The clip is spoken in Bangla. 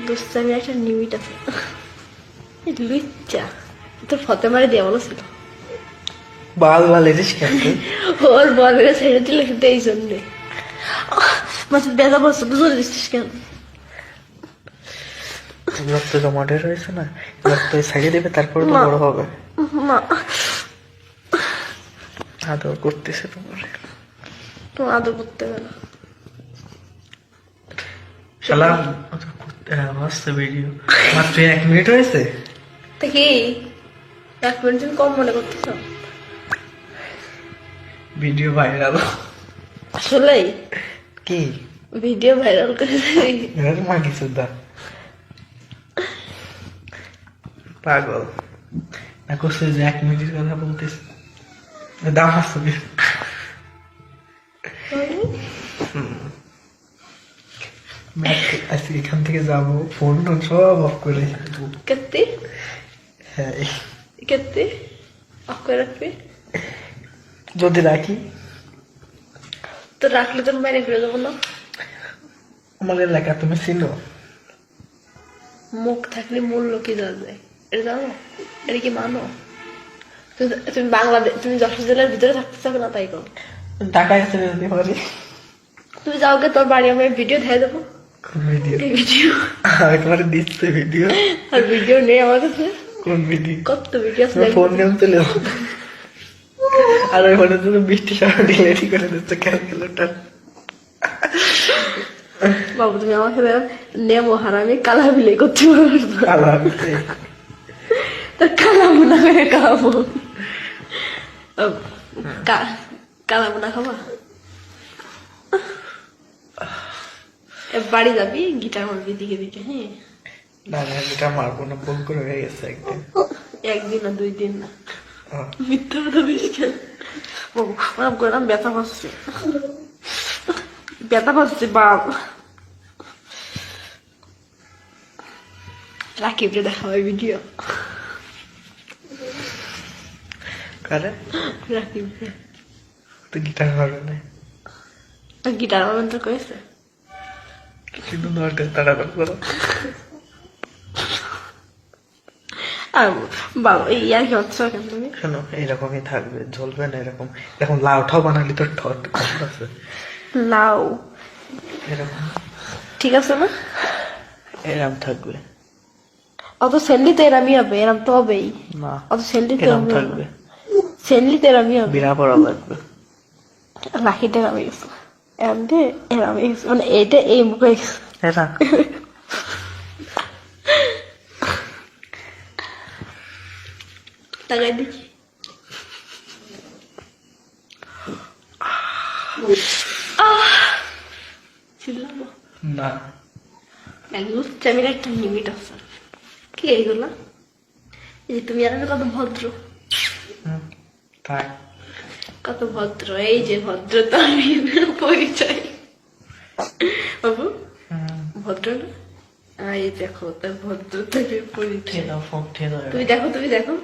দুষ্টামি একটা লিমিট আছে। লুচ্চা তোর ফতে মারে দেওয়া বলো ছিল বাল এসেছিস কেন তুই? ওর বলের ছেড়ে দিলে কিন্তু এই জন্যে মাত্র বেজা বলছো বুঝতে দিচ্ছিস কেন? রক্ত জমাটে রয়েছে না, রক্ত ছাড়িয়ে দেবে তারপরে তো বড় হবে। মা আদর করতেছে তোমার। তোমার আদর করতে হবে না। শালা হচ্ছে ভিডিও মাত্র 1 মিনিট হয়েছে। তা কি 1 মিনিট তুমি কম মনে করতেছ? Video viral. আসলেই কি ভিডিও ভাইরাল করে দেবে? এর মা কিছু দা পাগল না করছে যে 1 মিনিটের কথা বলতেছে। দাম আসবে আজকে এখান থেকে যাবো, ফোন টোন সব অফ করে দেবো। কেতে হ্যাঁ কেতে অফ করে রাখবি? যদি রাখি তো রাখলে তোর বাইরে ফিরে যাবো না? আমার এলাকা তুমি চিনো? মুখ থাকলে মূল্য কি দেওয়া যায় এটা জানো? এটা কি মানো? তুমি বাংলাদেশ, তুমি যশোর জেলার ভিতরে থাকতে চাবে না তাই কর। টাকায় আছে যদি পারি। তুমি যাও গে, তোর বাড়ি আমি ভিডিও দিয়ে দেবো। কোন ভিডিও? এই ভিডিও একবারে দিচ্ছে ভিডিও। আর ভিডিও নেই আমার কাছে। কোন ভিডিও? কত ভিডিও আছে ফোন নিয়ে চলে যাবো। আর ওই ফোনের জন্য বৃষ্টি সারা ডিলেটই করে দিচ্ছে ক্যালকুলেটার। বাবু তুমি আমার সাথে নেমো হারামি কালা বিলাই করতে পারবো। আলামিতে তো কালা মুনা করে খাবো। কালা মুনা খাবা? বাড়ি যাবি গিটার মারবি দিকে দিকে। হ্যাঁ না না, এটা মারবো না, ভুল করে হয়ে গেছে একদিন। 1 দিন না 2 দিন না, মিথ্যা কথা বেশ কেন? ওরম করে আমি ব্যথা পাচ্ছি, ব্যথা পাচ্ছি বাপ। রাকিবরে দেখাবে ভিডিও। কারে? রাকিবরে তো গিটার মারবে না, গিটার মারবেন তো কয়েছে কিন্তু নয়টা তাড়াতাড়ি করো। বাবা এই আর কি হচ্ছে কেন তুমি? শোনো, এইরকমই থাকবে, ঝলবে না এরকম। এরকম লাউঠাও বানালি তোর ঠট কম আছে। লাউ এরকম ঠিক আছে না? এরকম থাকবে। অত সেন্ডি তো এরামই হবে, এরাম তো হবেই না, অত সেন্ডি তো এরকম এরামই থাকবে, হবে, সেন্ডি তো এরামই হবে। বিনা পড়া লাগবে। লাখিটা এরামই গেছে, এরাম দিয়ে এরামই গেছে, মানে এইটা এই মুখে গেছে। এটা তাকাই দেখি চিল্লাবো না, লুচ্চামির একটা লিমিট আছে। কি এইগুলা? এই যে তুমি আর আমি কত ভদ্র, তাই কত ভদ্র, এই যে ভদ্রতা পরিচয়। বাবু ভদ্র না? এই দেখো তার ভদ্রতাকে পরিচয়। ঠেলা ফোক ঠেলা। তুমি দেখো, তুমি দেখো।